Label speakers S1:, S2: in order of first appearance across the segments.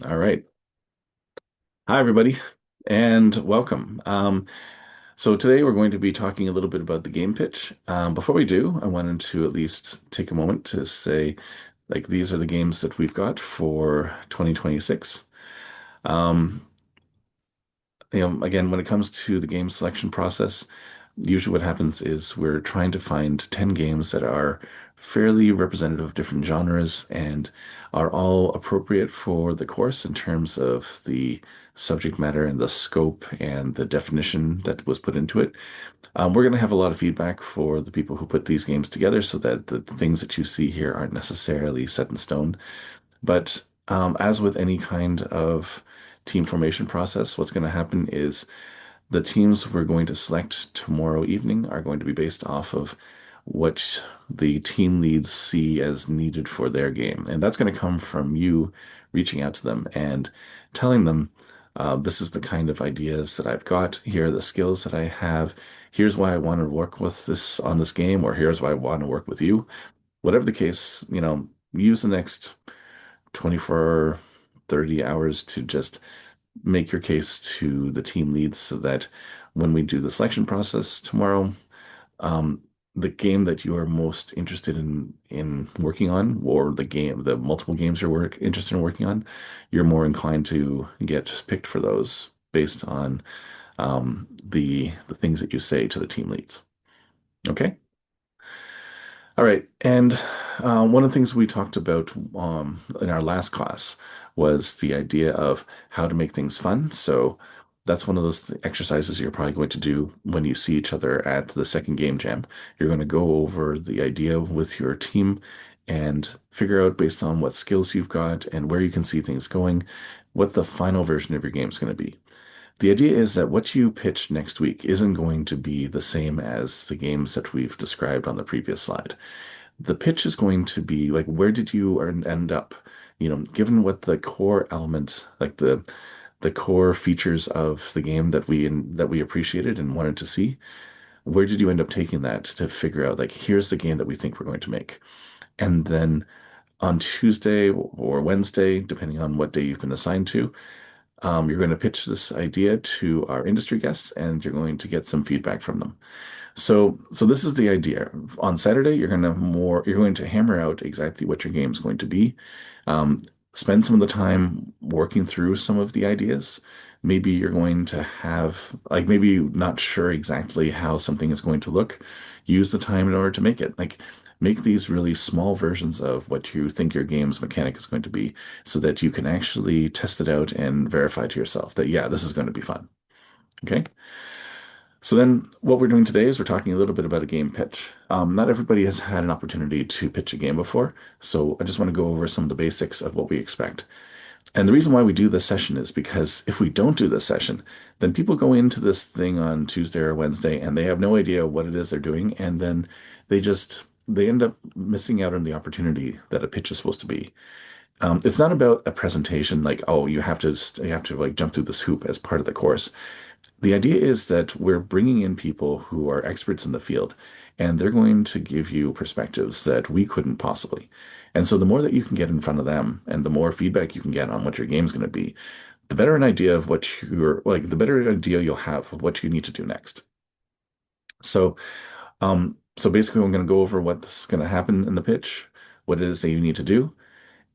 S1: All right. Hi, everybody, and welcome. So today we're going to be talking a little bit about the game pitch. Before we do, I wanted to at least take a moment to say, these are the games that we've got for 2026. Um, Again, when it comes to the game selection process, usually what happens is we're trying to find 10 games that are fairly representative of different genres and are all appropriate for the course in terms of the subject matter and the scope and the definition that was put into it. We're going to have a lot of feedback for the people who put these games together so that the things that you see here aren't necessarily set in stone. But as with any kind of team formation process, what's going to happen is the teams we're going to select tomorrow evening are going to be based off of what the team leads see as needed for their game. And that's going to come from you reaching out to them and telling them, this is the kind of ideas that I've got. Here are the skills that I have. Here's why I want to work with this on this game, or here's why I want to work with you. Whatever the case, use the next 24, 30 hours to just make your case to the team leads so that when we do the selection process tomorrow, um, the game that you are most interested in working on, or the multiple games you're interested in working on, you're more inclined to get picked for those based on the things that you say to the team leads. Okay? All right. And one of the things we talked about in our last class was the idea of how to make things fun. So that's one of those exercises you're probably going to do when you see each other at the second game jam. You're going to go over the idea with your team and figure out based on what skills you've got and where you can see things going, what the final version of your game is going to be. The idea is that what you pitch next week isn't going to be the same as the games that we've described on the previous slide. The pitch is going to be like, where did you end up? Given what the core element, like the core features of the game that we appreciated and wanted to see, where did you end up taking that to figure out like, here's the game that we think we're going to make? And then on Tuesday or Wednesday, depending on what day you've been assigned to, you're going to pitch this idea to our industry guests, and you're going to get some feedback from them. So this is the idea. On Saturday, you're going to hammer out exactly what your game is going to be. Um, Spend some of the time working through some of the ideas. Maybe you're going to have like maybe you're not sure exactly how something is going to look. Use the time in order to make it. Like make these really small versions of what you think your game's mechanic is going to be so that you can actually test it out and verify to yourself that yeah, this is going to be fun. Okay? So then what we're doing today is we're talking a little bit about a game pitch. Not everybody has had an opportunity to pitch a game before, so I just want to go over some of the basics of what we expect. And the reason why we do this session is because if we don't do this session, then people go into this thing on Tuesday or Wednesday and they have no idea what it is they're doing, and then they end up missing out on the opportunity that a pitch is supposed to be. It's not about a presentation like, oh, you have to like jump through this hoop as part of the course. The idea is that we're bringing in people who are experts in the field, and they're going to give you perspectives that we couldn't possibly. And so the more that you can get in front of them and the more feedback you can get on what your game's going to be, the better an idea of what you're like, the better idea you'll have of what you need to do next. So basically, I'm going to go over what's going to happen in the pitch, what it is that you need to do,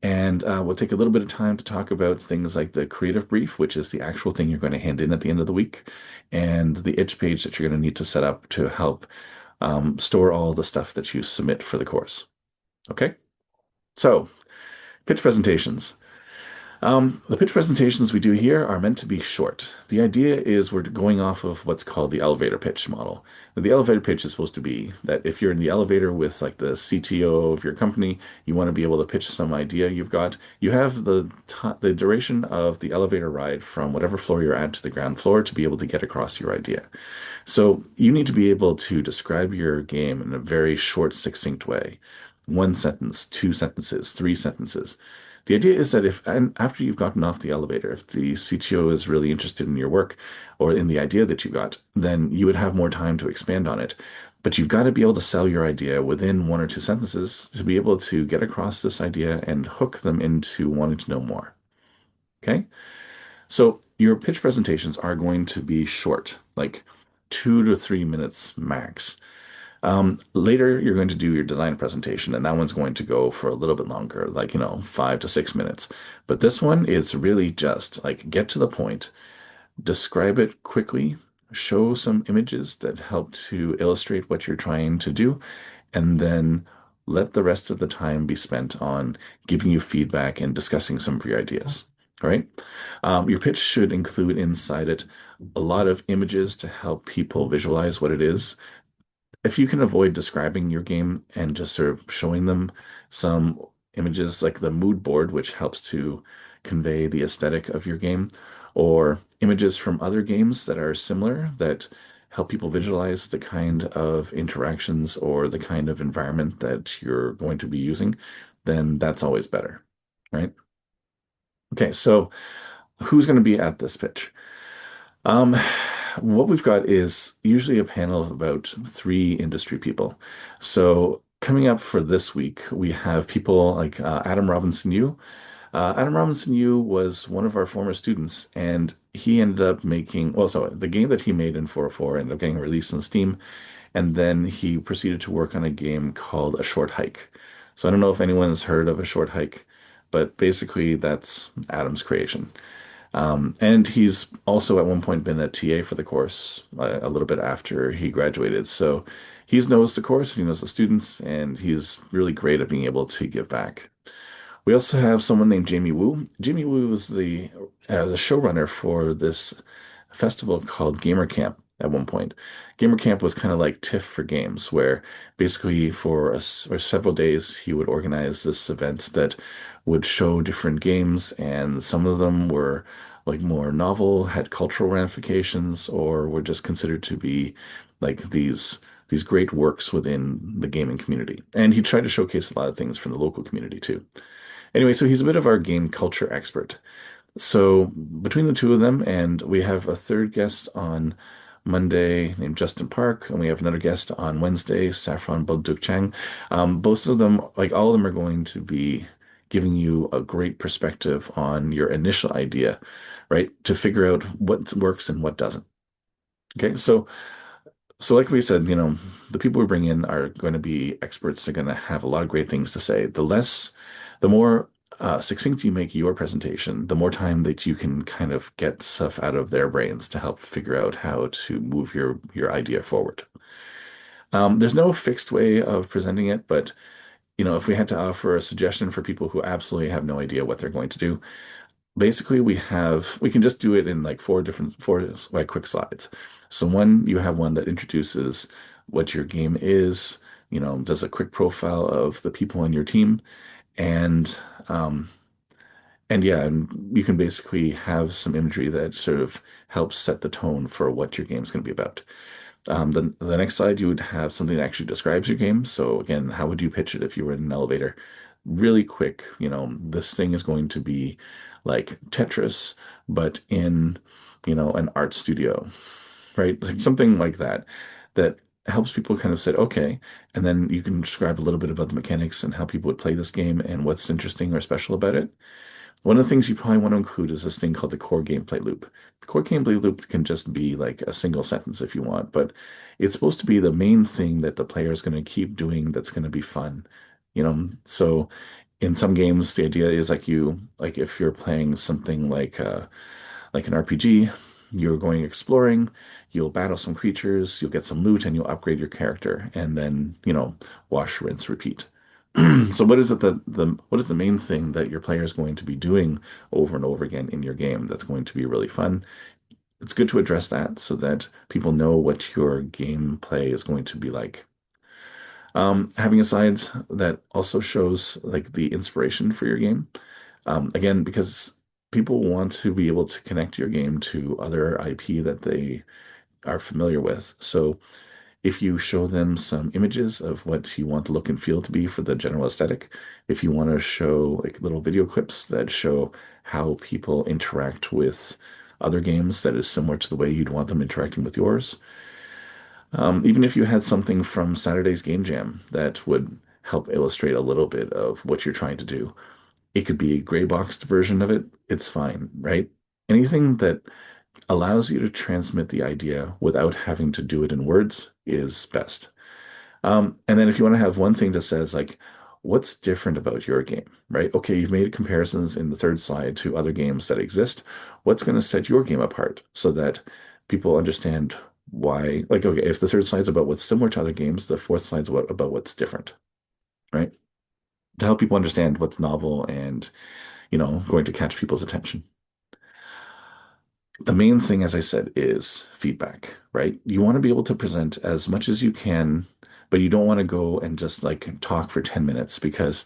S1: and we'll take a little bit of time to talk about things like the creative brief, which is the actual thing you're going to hand in at the end of the week, and the itch page that you're going to need to set up to help store all the stuff that you submit for the course. Okay? So, pitch presentations. The pitch presentations we do here are meant to be short. The idea is we're going off of what's called the elevator pitch model. The elevator pitch is supposed to be that if you're in the elevator with like the CTO of your company, you want to be able to pitch some idea you've got. You have the duration of the elevator ride from whatever floor you're at to the ground floor to be able to get across your idea. So you need to be able to describe your game in a very short, succinct way. One sentence, two sentences, three sentences. The idea is that if, and after you've gotten off the elevator, if the CTO is really interested in your work or in the idea that you got, then you would have more time to expand on it. But you've got to be able to sell your idea within one or two sentences to be able to get across this idea and hook them into wanting to know more. Okay. So your pitch presentations are going to be short, like 2 to 3 minutes max. Later, you're going to do your design presentation, and that one's going to go for a little bit longer, like, 5 to 6 minutes. But this one is really just like get to the point, describe it quickly, show some images that help to illustrate what you're trying to do, and then let the rest of the time be spent on giving you feedback and discussing some of your ideas. All right. Your pitch should include inside it a lot of images to help people visualize what it is. If you can avoid describing your game and just sort of showing them some images like the mood board, which helps to convey the aesthetic of your game, or images from other games that are similar that help people visualize the kind of interactions or the kind of environment that you're going to be using, then that's always better, right? Okay, so who's going to be at this pitch? Um, what we've got is usually a panel of about three industry people. So coming up for this week, we have people like Adam Robinson Yu. Adam Robinson Yu was one of our former students, and he ended up making, well, so the game that he made in 404 ended up getting released on Steam, and then he proceeded to work on a game called A Short Hike. So I don't know if anyone's heard of A Short Hike, but basically that's Adam's creation. And he's also at one point been a TA for the course a little bit after he graduated. So he knows the course, he knows the students, and he's really great at being able to give back. We also have someone named Jamie Wu. Jamie Wu was the showrunner for this festival called Gamer Camp at one point. Gamer Camp was kind of like TIFF for games, where basically for several days he would organize this event that would show different games, and some of them were like more novel, had cultural ramifications, or were just considered to be like these great works within the gaming community. And he tried to showcase a lot of things from the local community too. Anyway, so he's a bit of our game culture expert. So between the two of them, and we have a third guest on Monday named Justin Park, and we have another guest on Wednesday, Saffron Bodukchang. Both of them, like all of them, are going to be giving you a great perspective on your initial idea, right? To figure out what works and what doesn't. Okay, so like we said, the people we bring in are going to be experts. They're going to have a lot of great things to say. The more succinct you make your presentation, the more time that you can kind of get stuff out of their brains to help figure out how to move your idea forward. There's no fixed way of presenting it, but if we had to offer a suggestion for people who absolutely have no idea what they're going to do, basically we can just do it in like four like quick slides. So one, you have one that introduces what your game is, does a quick profile of the people on your team, and um, and yeah, and you can basically have some imagery that sort of helps set the tone for what your game's going to be about. The next slide, you would have something that actually describes your game. So again, how would you pitch it if you were in an elevator? Really quick, this thing is going to be like Tetris, but in, an art studio, right? Like something like that, that helps people kind of say, okay, and then you can describe a little bit about the mechanics and how people would play this game and what's interesting or special about it. One of the things you probably want to include is this thing called the core gameplay loop. The core gameplay loop can just be like a single sentence if you want, but it's supposed to be the main thing that the player is going to keep doing that's going to be fun. So in some games, the idea is like if you're playing something like an RPG, you're going exploring, you'll battle some creatures, you'll get some loot, and you'll upgrade your character, and then, wash, rinse, repeat. So what is it what is the main thing that your player is going to be doing over and over again in your game that's going to be really fun? It's good to address that so that people know what your gameplay is going to be like. Having a side that also shows like the inspiration for your game. Again, because people want to be able to connect your game to other IP that they are familiar with. So if you show them some images of what you want the look and feel to be for the general aesthetic, if you want to show like little video clips that show how people interact with other games that is similar to the way you'd want them interacting with yours, even if you had something from Saturday's Game Jam that would help illustrate a little bit of what you're trying to do. It could be a gray boxed version of it. It's fine, right? Anything that allows you to transmit the idea without having to do it in words is best. And then if you want to have one thing that says like, what's different about your game, right? Okay, you've made comparisons in the third slide to other games that exist. What's going to set your game apart so that people understand why? Like, okay, if the third slide's about what's similar to other games, the fourth slide's about what's different, right? To help people understand what's novel and, going to catch people's attention. The main thing, as I said, is feedback, right? You want to be able to present as much as you can, but you don't want to go and just like talk for 10 minutes because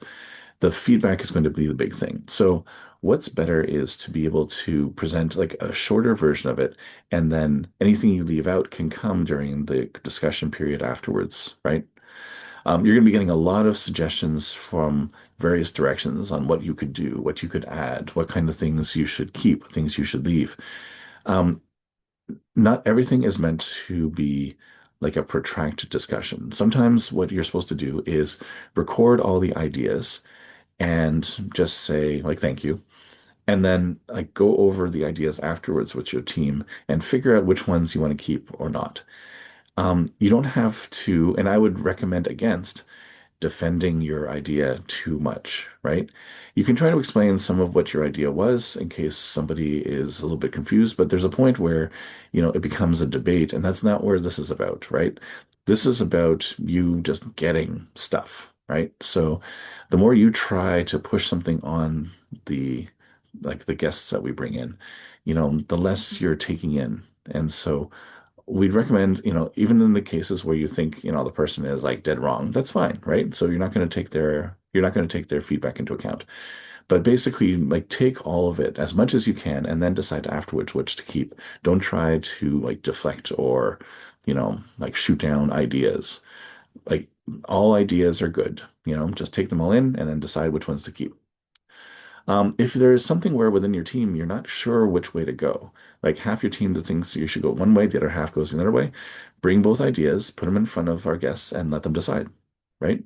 S1: the feedback is going to be the big thing. So, what's better is to be able to present like a shorter version of it, and then anything you leave out can come during the discussion period afterwards, right? You're going to be getting a lot of suggestions from various directions on what you could do, what you could add, what kind of things you should keep, things you should leave. Um, Not everything is meant to be like a protracted discussion. Sometimes what you're supposed to do is record all the ideas and just say like thank you, and then like go over the ideas afterwards with your team and figure out which ones you want to keep or not. You don't have to, and I would recommend against defending your idea too much, right? You can try to explain some of what your idea was in case somebody is a little bit confused, but there's a point where, it becomes a debate, and that's not where this is about, right? This is about you just getting stuff, right? So the more you try to push something on the like the guests that we bring in, the less you're taking in. And so we'd recommend, even in the cases where you think, the person is like dead wrong, that's fine, right? So you're not going to take their feedback into account. But basically, like take all of it as much as you can and then decide afterwards which to keep. Don't try to like deflect or, like shoot down ideas. Like all ideas are good, just take them all in and then decide which ones to keep. If there is something where within your team you're not sure which way to go, like half your team that thinks you should go one way, the other half goes the other way, bring both ideas, put them in front of our guests, and let them decide, right?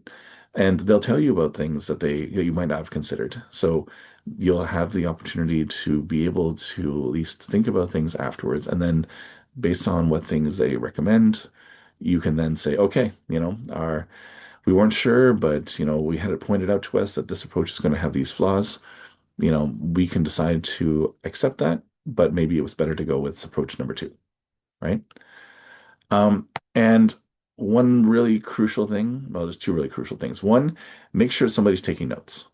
S1: And they'll tell you about things that you might not have considered. So you'll have the opportunity to be able to at least think about things afterwards, and then based on what things they recommend, you can then say, okay, our we weren't sure, but we had it pointed out to us that this approach is going to have these flaws. We can decide to accept that, but maybe it was better to go with approach number two, right? And one really crucial thing, well, there's two really crucial things. One, make sure somebody's taking notes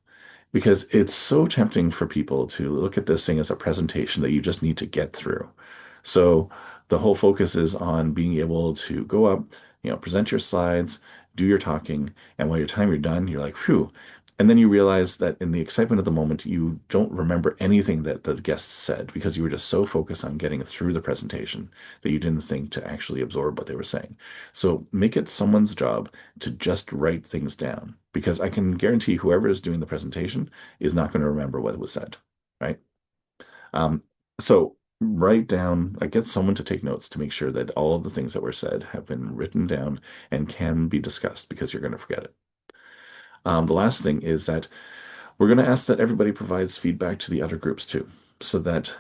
S1: because it's so tempting for people to look at this thing as a presentation that you just need to get through. So the whole focus is on being able to go up, present your slides, do your talking, and by your time you're done, you're like, phew. And then you realize that in the excitement of the moment, you don't remember anything that the guests said because you were just so focused on getting through the presentation that you didn't think to actually absorb what they were saying. So make it someone's job to just write things down because I can guarantee whoever is doing the presentation is not going to remember what was said, right? Um, so write down, like get someone to take notes to make sure that all of the things that were said have been written down and can be discussed because you're going to forget it. The last thing is that we're going to ask that everybody provides feedback to the other groups too, so that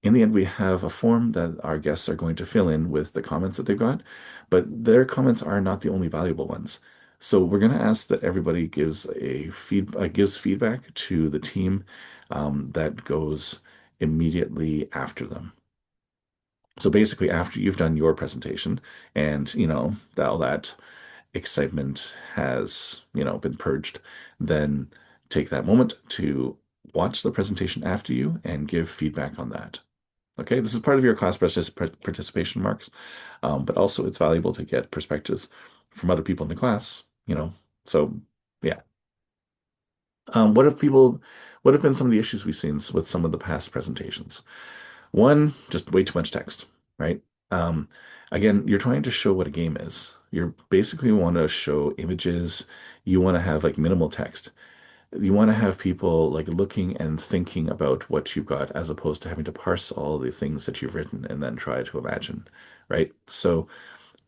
S1: in the end we have a form that our guests are going to fill in with the comments that they've got, but their comments are not the only valuable ones. So we're going to ask that everybody gives feedback to the team that goes immediately after them. So basically, after you've done your presentation and all that excitement has, been purged, then take that moment to watch the presentation after you and give feedback on that. Okay, this is part of your class participation marks, but also it's valuable to get perspectives from other people in the class, So, yeah. What have been some of the issues we've seen with some of the past presentations? One, just way too much text, right? Um, Again, you're trying to show what a game is. You're basically want to show images. You want to have like minimal text. You want to have people like looking and thinking about what you've got as opposed to having to parse all the things that you've written and then try to imagine, right? So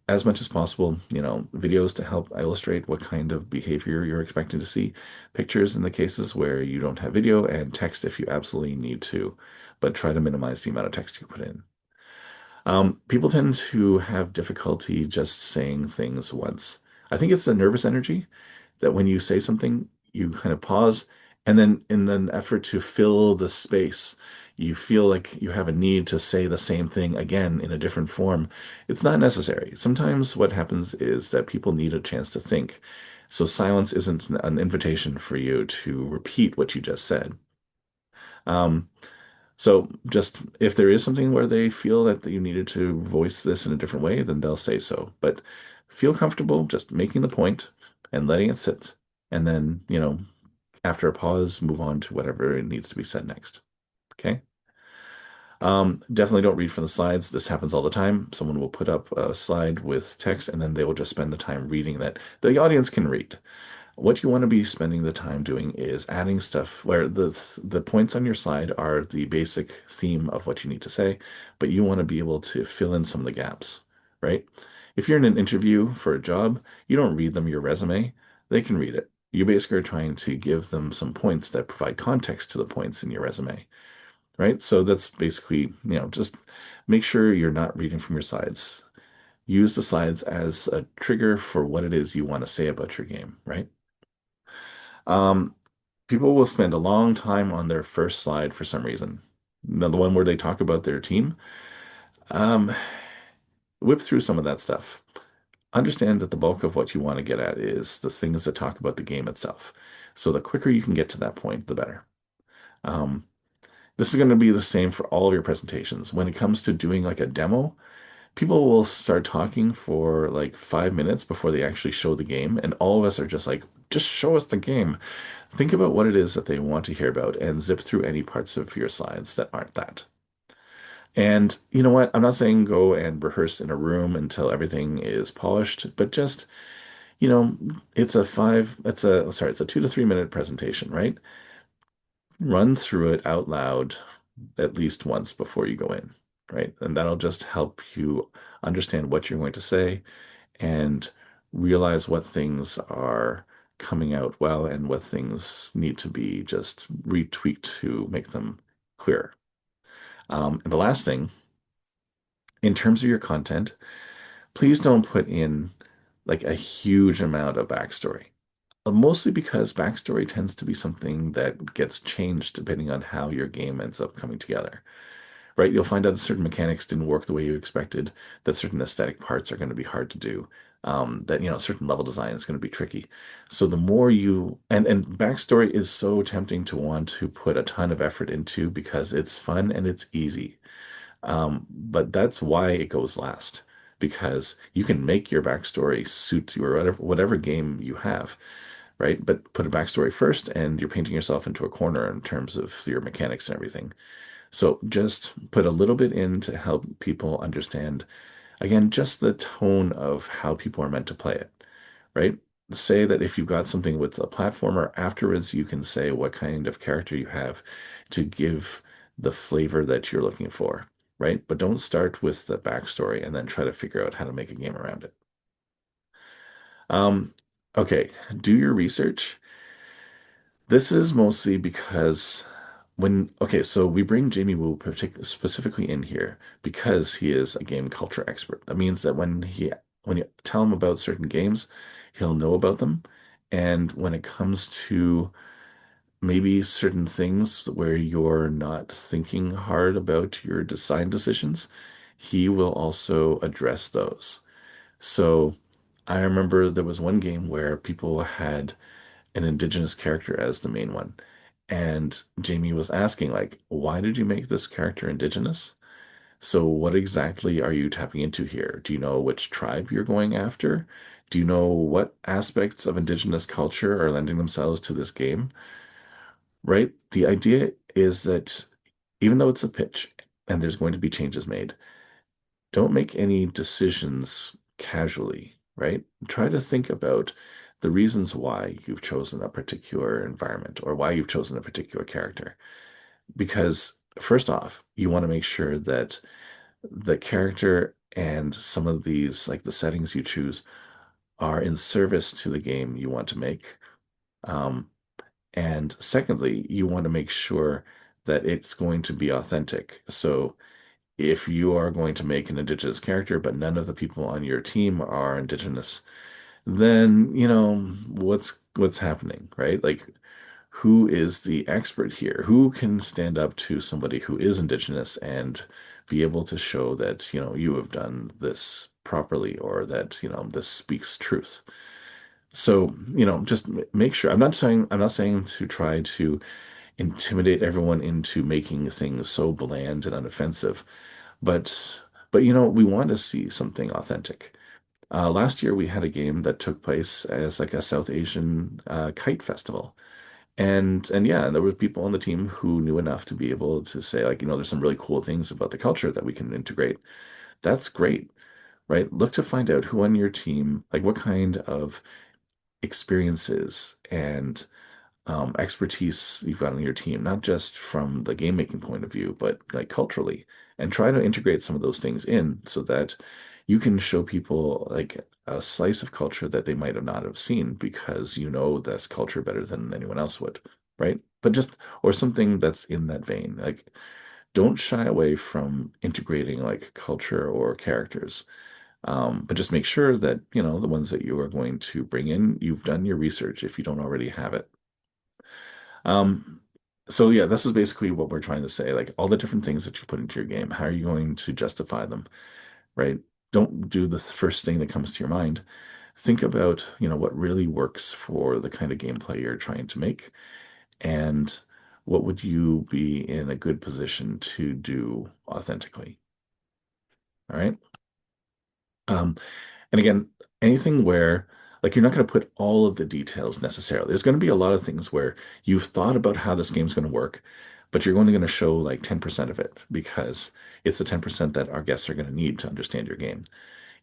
S1: as much as possible, videos to help illustrate what kind of behavior you're expecting to see, pictures in the cases where you don't have video, and text if you absolutely need to, but try to minimize the amount of text you put in. People tend to have difficulty just saying things once. I think it's the nervous energy that when you say something, you kind of pause, and then in an effort to fill the space, you feel like you have a need to say the same thing again in a different form. It's not necessary. Sometimes what happens is that people need a chance to think. So silence isn't an invitation for you to repeat what you just said. Um, so just if there is something where they feel that you needed to voice this in a different way, then they'll say so. But feel comfortable just making the point and letting it sit. And then, after a pause, move on to whatever it needs to be said next. Okay. Definitely don't read from the slides. This happens all the time. Someone will put up a slide with text and then they will just spend the time reading that the audience can read. What you want to be spending the time doing is adding stuff where the points on your slide are the basic theme of what you need to say, but you want to be able to fill in some of the gaps, right? If you're in an interview for a job, you don't read them your resume, they can read it. You basically are trying to give them some points that provide context to the points in your resume, right? So that's basically, just make sure you're not reading from your slides. Use the slides as a trigger for what it is you want to say about your game, right? Um, People will spend a long time on their first slide for some reason. Now, the one where they talk about their team, um, whip through some of that stuff. Understand that the bulk of what you want to get at is the things that talk about the game itself. So the quicker you can get to that point, the better. Um, this is going to be the same for all of your presentations. When it comes to doing like a demo, people will start talking for like 5 minutes before they actually show the game, and all of us are just like, just show us the game. Think about what it is that they want to hear about and zip through any parts of your slides that aren't that. And you know what? I'm not saying go and rehearse in a room until everything is polished, but just, you know, it's a 2 to 3 minute presentation, right? Run through it out loud at least once before you go in, right? And that'll just help you understand what you're going to say and realize what things are coming out well and what things need to be just retweaked to make them clearer. And the last thing, in terms of your content, please don't put in like a huge amount of backstory. Mostly because backstory tends to be something that gets changed depending on how your game ends up coming together, right? You'll find out that certain mechanics didn't work the way you expected, that certain aesthetic parts are going to be hard to do, that, certain level design is going to be tricky. So the more and backstory is so tempting to want to put a ton of effort into because it's fun and it's easy. But that's why it goes last, because you can make your backstory suit your whatever game you have, right? But put a backstory first, and you're painting yourself into a corner in terms of your mechanics and everything. So just put a little bit in to help people understand, again, just the tone of how people are meant to play it, right? Say that if you've got something with a platformer, afterwards you can say what kind of character you have to give the flavor that you're looking for, right? But don't start with the backstory and then try to figure out how to make a game around it. Um, okay, do your research. This is mostly because okay, so we bring Jamie Woo specifically in here because he is a game culture expert. That means that when you tell him about certain games, he'll know about them. And when it comes to maybe certain things where you're not thinking hard about your design decisions, he will also address those. So I remember there was one game where people had an indigenous character as the main one. And Jamie was asking, like, why did you make this character indigenous? So what exactly are you tapping into here? Do you know which tribe you're going after? Do you know what aspects of indigenous culture are lending themselves to this game? Right? The idea is that even though it's a pitch and there's going to be changes made, don't make any decisions casually, right? Try to think about the reasons why you've chosen a particular environment or why you've chosen a particular character. Because first off, you want to make sure that the character and some of these, like the settings you choose, are in service to the game you want to make. Um, and secondly, you want to make sure that it's going to be authentic. So if you are going to make an indigenous character, but none of the people on your team are indigenous, then, what's happening, right? Like, who is the expert here? Who can stand up to somebody who is indigenous and be able to show that, you have done this properly or that, this speaks truth? So, just make sure. I'm not saying to try to intimidate everyone into making things so bland and unoffensive, but we want to see something authentic. Last year we had a game that took place as like a South Asian kite festival. And yeah, there were people on the team who knew enough to be able to say, like, there's some really cool things about the culture that we can integrate. That's great, right? Look to find out who on your team, like what kind of experiences and expertise you've got on your team, not just from the game making point of view, but like culturally, and try to integrate some of those things in so that you can show people like a slice of culture that they might have not have seen because you know this culture better than anyone else would, right? But just, or something that's in that vein. Like, don't shy away from integrating like culture or characters. But just make sure that, the ones that you are going to bring in, you've done your research if you don't already have it. Um, so yeah, this is basically what we're trying to say. Like all the different things that you put into your game, how are you going to justify them, right? Don't do the first thing that comes to your mind. Think about, what really works for the kind of gameplay you're trying to make, and what would you be in a good position to do authentically. All right. Um, And again, anything where like you're not going to put all of the details necessarily. There's going to be a lot of things where you've thought about how this game's going to work, but you're only going to show like 10% of it because it's the 10% that our guests are going to need to understand your game.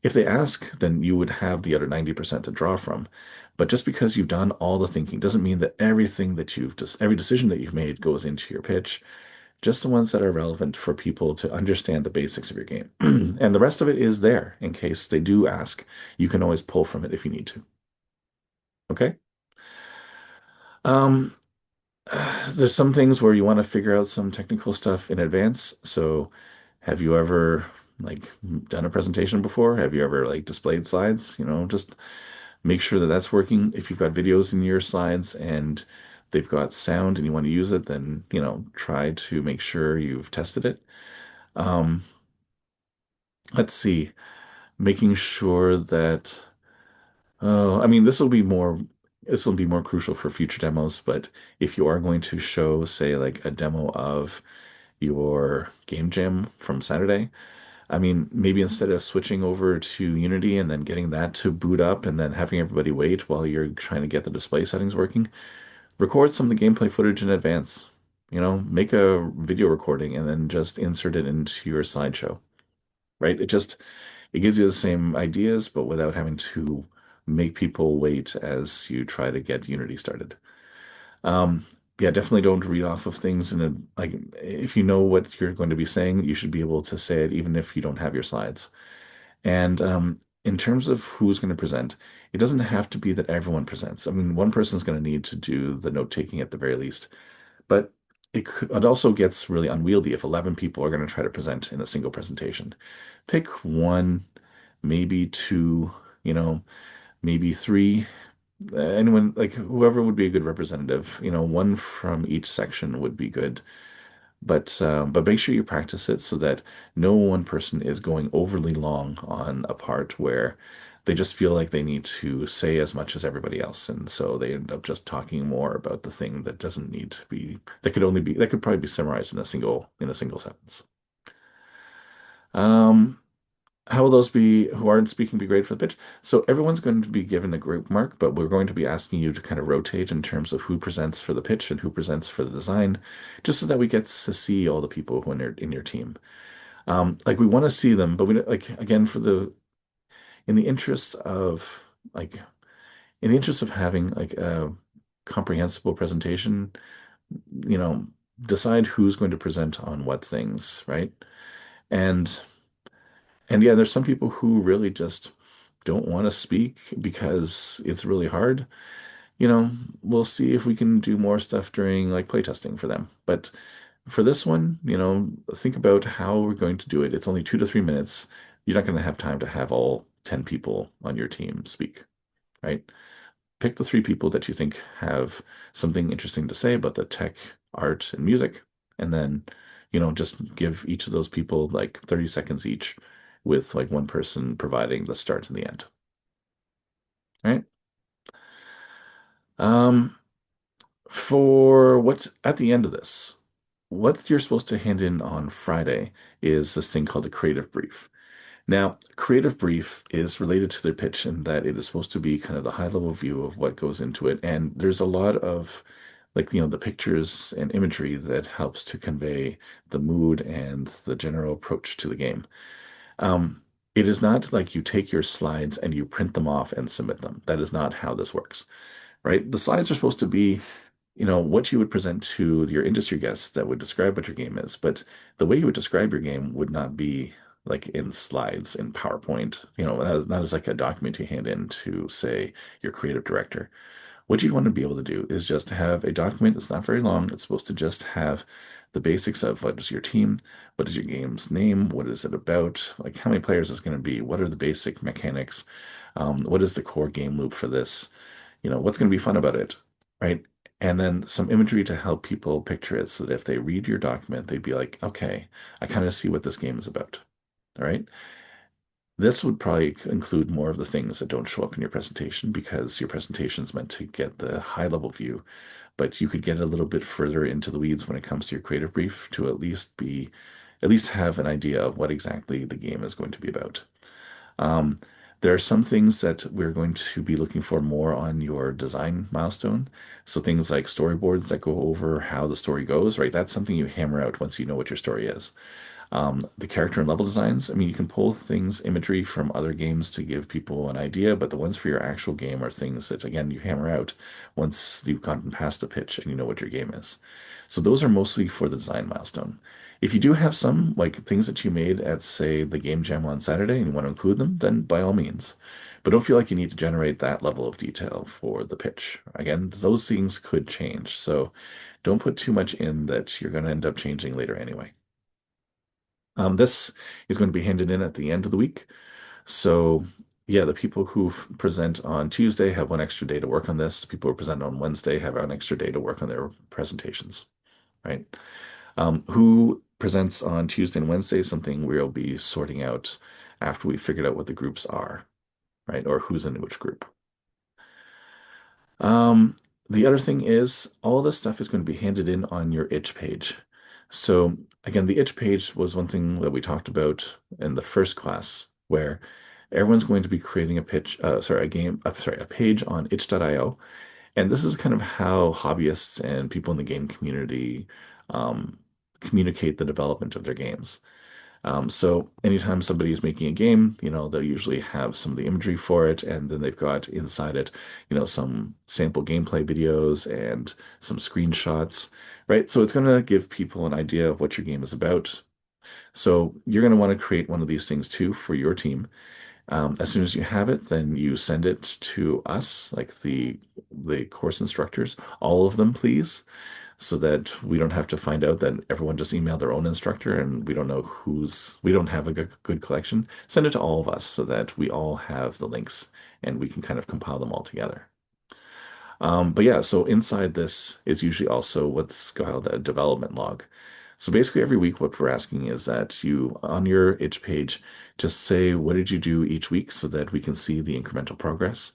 S1: If they ask, then you would have the other 90% to draw from. But just because you've done all the thinking doesn't mean that everything that you've just every decision that you've made goes into your pitch, just the ones that are relevant for people to understand the basics of your game. And the rest of it is there in case they do ask. You can always pull from it if you need to. Okay? Um, there's some things where you want to figure out some technical stuff in advance. So, have you ever like done a presentation before? Have you ever like displayed slides? Just make sure that that's working. If you've got videos in your slides and they've got sound and you want to use it, then, try to make sure you've tested it. Um, let's see, making sure that, oh, I mean, this will be more crucial for future demos, but if you are going to show, say, like a demo of your game jam from Saturday, I mean, maybe instead of switching over to Unity and then getting that to boot up and then having everybody wait while you're trying to get the display settings working, record some of the gameplay footage in advance. Make a video recording and then just insert it into your slideshow, right? It gives you the same ideas, but without having to make people wait as you try to get Unity started. Um, yeah, definitely don't read off of things in a like if you know what you're going to be saying, you should be able to say it even if you don't have your slides. And in terms of who's going to present, it doesn't have to be that everyone presents. I mean, one person's going to need to do the note taking at the very least, but it also gets really unwieldy if 11 people are going to try to present in a single presentation. Pick one, maybe two, you know, maybe three. Anyone, like whoever would be a good representative, one from each section would be good. But make sure you practice it so that no one person is going overly long on a part where they just feel like they need to say as much as everybody else, and so they end up just talking more about the thing that doesn't need to be that could probably be summarized in a single sentence. Um, how will those be who aren't speaking be great for the pitch? So everyone's going to be given a group mark, but we're going to be asking you to kind of rotate in terms of who presents for the pitch and who presents for the design, just so that we get to see all the people who are in your team. Like we want to see them, but we like again in the interest of like in the interest of having like a comprehensible presentation, you know, decide who's going to present on what things, right? And And yeah, there's some people who really just don't want to speak because it's really hard. You know, we'll see if we can do more stuff during like playtesting for them. But for this one, think about how we're going to do it. It's only 2 to 3 minutes. You're not going to have time to have all 10 people on your team speak, right? Pick the three people that you think have something interesting to say about the tech, art, and music, and then, just give each of those people like 30 seconds each with like one person providing the start and the end, right? Um, for what's at the end of this, what you're supposed to hand in on Friday is this thing called a creative brief. Now, creative brief is related to their pitch in that it is supposed to be kind of the high level view of what goes into it. And there's a lot of like, the pictures and imagery that helps to convey the mood and the general approach to the game. Um, it is not like you take your slides and you print them off and submit them. That is not how this works, right? The slides are supposed to be what you would present to your industry guests that would describe what your game is. But the way you would describe your game would not be like in slides in PowerPoint, not as like a document you hand in to, say, your creative director. What you'd want to be able to do is just have a document that's not very long. It's supposed to just have the basics of what is your team, what is your game's name, what is it about, like how many players is going to be, what are the basic mechanics, what is the core game loop for this, what's going to be fun about it, right? And then some imagery to help people picture it so that if they read your document, they'd be like, okay, I kind of see what this game is about. All right. This would probably include more of the things that don't show up in your presentation because your presentation is meant to get the high level view, but you could get a little bit further into the weeds when it comes to your creative brief to at least have an idea of what exactly the game is going to be about. Um, there are some things that we're going to be looking for more on your design milestone. So things like storyboards that go over how the story goes, right? That's something you hammer out once you know what your story is. The character and level designs, I mean, you can pull things, imagery from other games to give people an idea, but the ones for your actual game are things that, again, you hammer out once you've gotten past the pitch and you know what your game is. So those are mostly for the design milestone. If you do have some like things that you made at, say, the game jam on Saturday and you want to include them, then by all means. But don't feel like you need to generate that level of detail for the pitch. Again, those things could change. So don't put too much in that you're going to end up changing later anyway. This is going to be handed in at the end of the week. So, yeah, the people who present on Tuesday have one extra day to work on this. The people who present on Wednesday have an extra day to work on their presentations, right? Who presents on Tuesday and Wednesday is something we'll be sorting out after we figured out what the groups are, right? Or who's in which group. Um, the other thing is all this stuff is going to be handed in on your itch page. So again, the itch page was one thing that we talked about in the first class, where everyone's going to be creating a pitch, sorry, a game, sorry, a page on itch.io. And this is kind of how hobbyists and people in the game community um, communicate the development of their games. So anytime somebody is making a game, they'll usually have some of the imagery for it, and then they've got inside it, some sample gameplay videos and some screenshots, right? So it's going to give people an idea of what your game is about. So you're going to want to create one of these things too for your team. As soon as you have it, then you send it to us, like the course instructors, all of them, please, so that we don't have to find out that everyone just emailed their own instructor and we don't have a good collection. Send it to all of us so that we all have the links and we can kind of compile them all together. But yeah, so inside this is usually also what's called a development log. So basically, every week, what we're asking is that you, on your itch page, just say, what did you do each week so that we can see the incremental progress.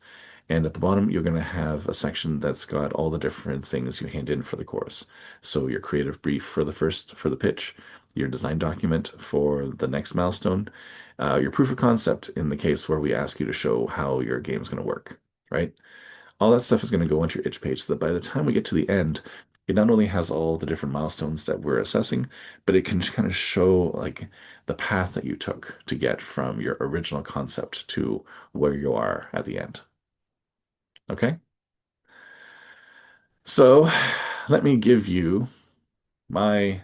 S1: And at the bottom, you're going to have a section that's got all the different things you hand in for the course. So your creative brief for the pitch, your design document for the next milestone, your proof of concept in the case where we ask you to show how your game's going to work, right? All that stuff is going to go onto your itch page so that by the time we get to the end, it not only has all the different milestones that we're assessing, but it can kind of show like the path that you took to get from your original concept to where you are at the end. Okay? So let me give you my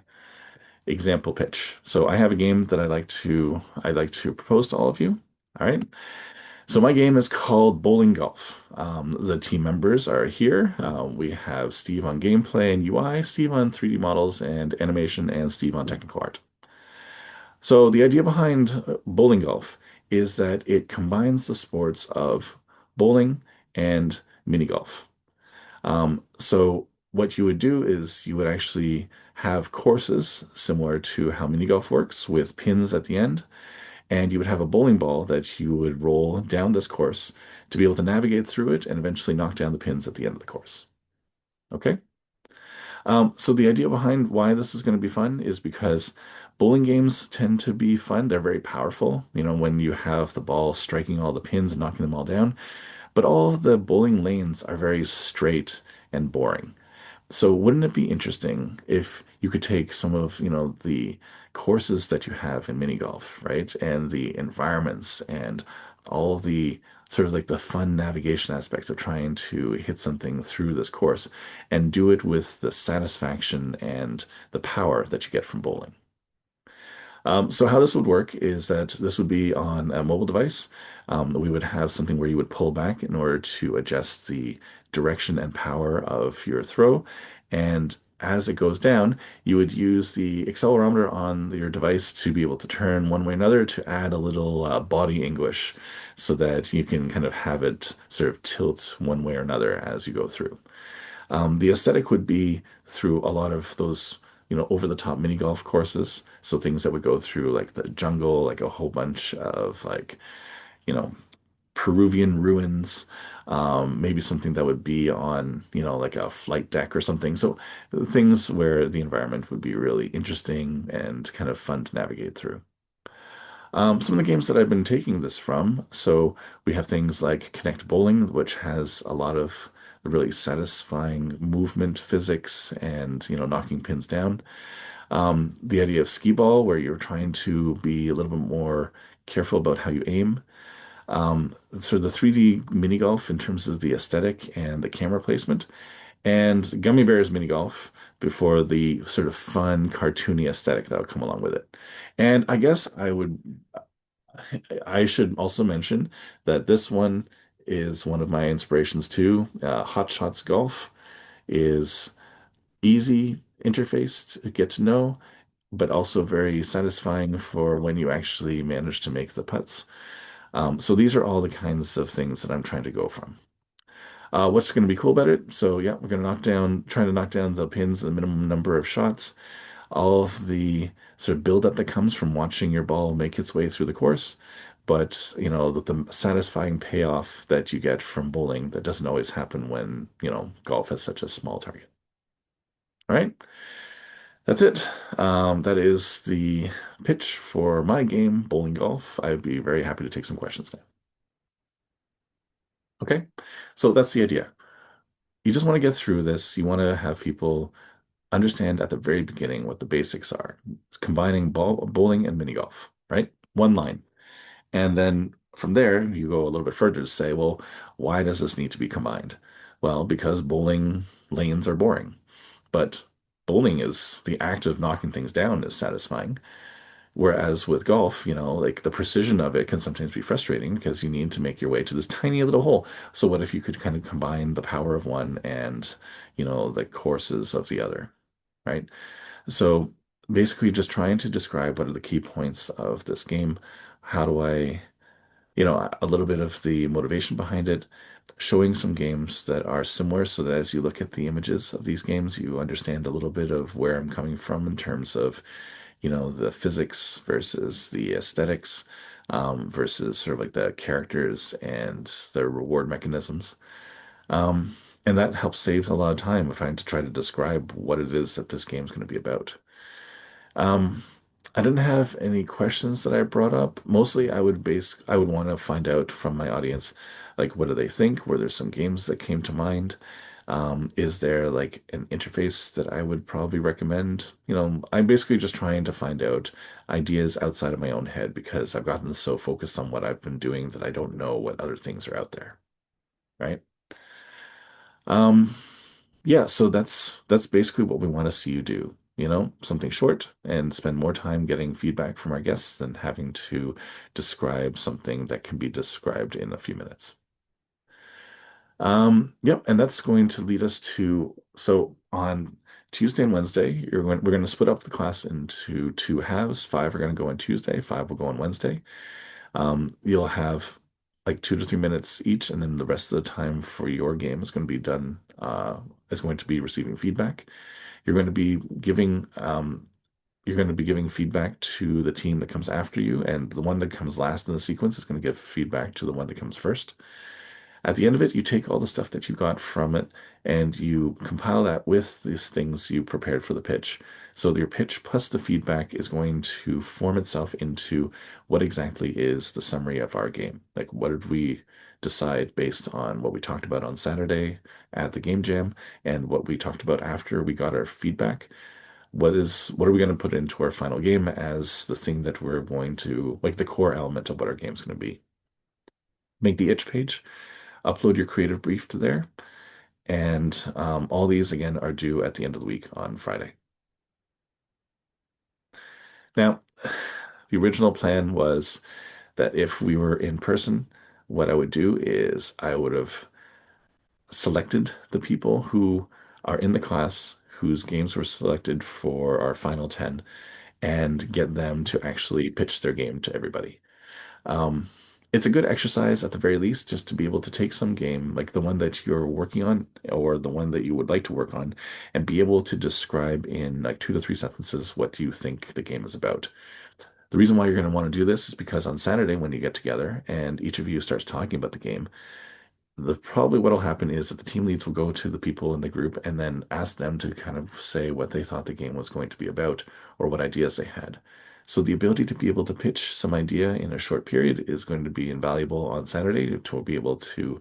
S1: example pitch. So I have a game that I'd like to propose to all of you. All right. So my game is called Bowling Golf. The team members are here. We have Steve on gameplay and UI, Steve on 3D models and animation, and Steve on technical art. So the idea behind bowling golf is that it combines the sports of bowling and mini golf. So what you would do is you would actually have courses similar to how mini golf works with pins at the end, and you would have a bowling ball that you would roll down this course to be able to navigate through it and eventually knock down the pins at the end of the course. Okay? So the idea behind why this is going to be fun is because bowling games tend to be fun. They're very powerful, you know, when you have the ball striking all the pins and knocking them all down. But all of the bowling lanes are very straight and boring. So wouldn't it be interesting if you could take some of, you know, the courses that you have in mini golf, right? And the environments and all the sort of like the fun navigation aspects of trying to hit something through this course and do it with the satisfaction and the power that you get from bowling. So how this would work is that this would be on a mobile device. We would have something where you would pull back in order to adjust the direction and power of your throw. And as it goes down, you would use the accelerometer on your device to be able to turn one way or another to add a little body English so that you can kind of have it sort of tilt one way or another as you go through. The aesthetic would be through a lot of those, you know, over the top mini golf courses. So things that would go through like the jungle, like a whole bunch of like, you know, Peruvian ruins, maybe something that would be on, you know, like a flight deck or something. So things where the environment would be really interesting and kind of fun to navigate through. Some of the games that I've been taking this from, so we have things like Connect Bowling, which has a lot of really satisfying movement physics and, you know, knocking pins down. The idea of skee ball, where you're trying to be a little bit more careful about how you aim. So the 3D mini golf in terms of the aesthetic and the camera placement, and Gummy Bears mini golf before the sort of fun, cartoony aesthetic that would come along with it. And I guess I should also mention that this one is one of my inspirations too. Hot Shots Golf is easy interface to get to know, but also very satisfying for when you actually manage to make the putts. So these are all the kinds of things that I'm trying to go from. What's going to be cool about it? So yeah, we're going to trying to knock down the pins, the minimum number of shots, all of the sort of buildup that comes from watching your ball make its way through the course. But, you know, the satisfying payoff that you get from bowling that doesn't always happen when, you know, golf has such a small target. All right, that's it. That is the pitch for my game, Bowling Golf. I'd be very happy to take some questions now. Okay, so that's the idea. You just want to get through this. You want to have people understand at the very beginning what the basics are. It's combining bowling and mini golf, right? One line. And then from there, you go a little bit further to say, well, why does this need to be combined? Well, because bowling lanes are boring, but bowling is the act of knocking things down is satisfying. Whereas with golf, you know, like the precision of it can sometimes be frustrating because you need to make your way to this tiny little hole. So what if you could kind of combine the power of one and, you know, the courses of the other, right? So basically just trying to describe what are the key points of this game. How do I, you know, a little bit of the motivation behind it, showing some games that are similar so that as you look at the images of these games, you understand a little bit of where I'm coming from in terms of, you know, the physics versus the aesthetics, versus sort of like the characters and the reward mechanisms. And that helps save a lot of time if I had to try to describe what it is that this game's going to be about. Um, I didn't have any questions that I brought up. Mostly I would want to find out from my audience, like what do they think? Were there some games that came to mind? Is there like an interface that I would probably recommend? You know, I'm basically just trying to find out ideas outside of my own head because I've gotten so focused on what I've been doing that I don't know what other things are out there, right? Um, yeah, so that's basically what we want to see you do. something short and spend more time getting feedback from our guests than having to describe something that can be described in a few minutes. Yep, and that's going to lead us to so on Tuesday and Wednesday, we're going to split up the class into two halves. Five are going to go on Tuesday, five will go on Wednesday. You'll have like 2 to 3 minutes each, and then the rest of the time for your game is going to be done, is going to be receiving feedback. You're going to be giving you're going to be giving feedback to the team that comes after you, and the one that comes last in the sequence is going to give feedback to the one that comes first. At the end of it, you take all the stuff that you got from it and you compile that with these things you prepared for the pitch. So your pitch plus the feedback is going to form itself into what exactly is the summary of our game. Like, what did we decide based on what we talked about on Saturday at the game jam and what we talked about after we got our feedback? What are we going to put into our final game as the thing that we're going to, like the core element of what our game's going to be? Make the itch page, upload your creative brief to there, and all these again are due at the end of the week on Friday. Now, the original plan was that if we were in person, what I would do is I would have selected the people who are in the class whose games were selected for our final 10 and get them to actually pitch their game to everybody. Um, it's a good exercise at the very least, just to be able to take some game, like the one that you're working on or the one that you would like to work on, and be able to describe in like 2 to 3 sentences what you think the game is about. The reason why you're going to want to do this is because on Saturday, when you get together and each of you starts talking about the game, the probably what'll happen is that the team leads will go to the people in the group and then ask them to kind of say what they thought the game was going to be about or what ideas they had. So the ability to be able to pitch some idea in a short period is going to be invaluable on Saturday to be able to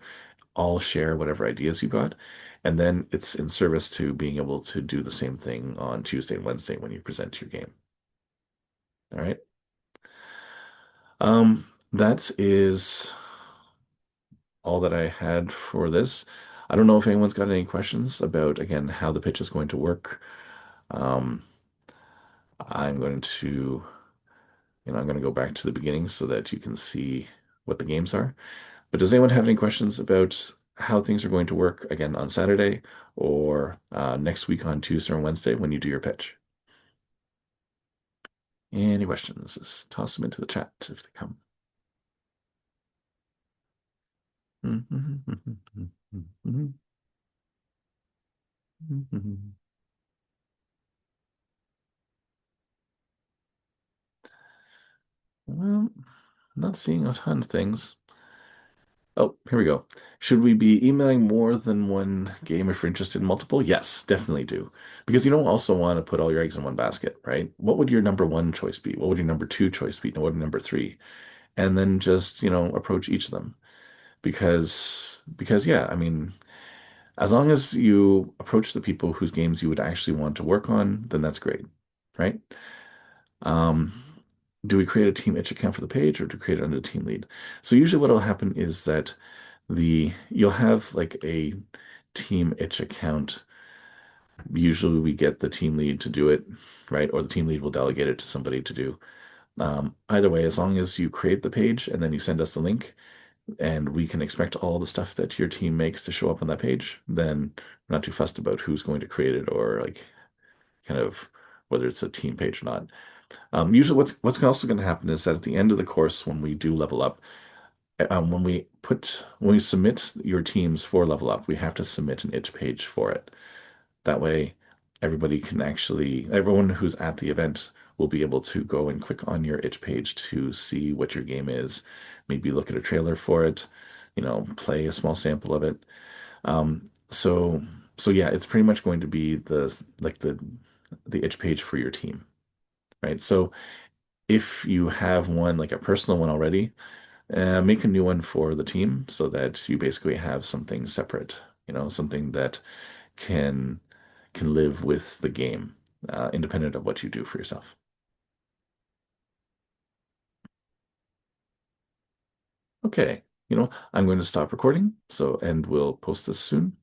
S1: all share whatever ideas you got. And then it's in service to being able to do the same thing on Tuesday and Wednesday when you present your game. All right. That is all that I had for this. I don't know if anyone's got any questions about, again, how the pitch is going to work. Um, I'm going to, I'm going to go back to the beginning so that you can see what the games are. But does anyone have any questions about how things are going to work again on Saturday or next week on Tuesday or Wednesday when you do your pitch? Any questions? Just toss them into the chat if they come. Well, I'm not seeing a ton of things. Oh, here we go. Should we be emailing more than one game if you're interested in multiple? Yes, definitely do. Because you don't also want to put all your eggs in one basket, right? What would your number one choice be? What would your number two choice be? And what would number three? And then just, approach each of them. Because yeah, I mean, as long as you approach the people whose games you would actually want to work on, then that's great, right? Um, do we create a team itch account for the page or do we create it under the team lead? So usually what will happen is that you'll have like a team itch account. Usually we get the team lead to do it, right? Or the team lead will delegate it to somebody to do. Either way, as long as you create the page and then you send us the link and we can expect all the stuff that your team makes to show up on that page, then we're not too fussed about who's going to create it or like kind of whether it's a team page or not. Usually what's also going to happen is that at the end of the course, when we do level up, when we submit your teams for level up, we have to submit an itch page for it. That way, everyone who's at the event will be able to go and click on your itch page to see what your game is, maybe look at a trailer for it, play a small sample of it. So yeah, it's pretty much going to be the itch page for your team, right? So if you have one like a personal one already, make a new one for the team so that you basically have something separate, something that can live with the game, independent of what you do for yourself. Okay, I'm going to stop recording, and we'll post this soon.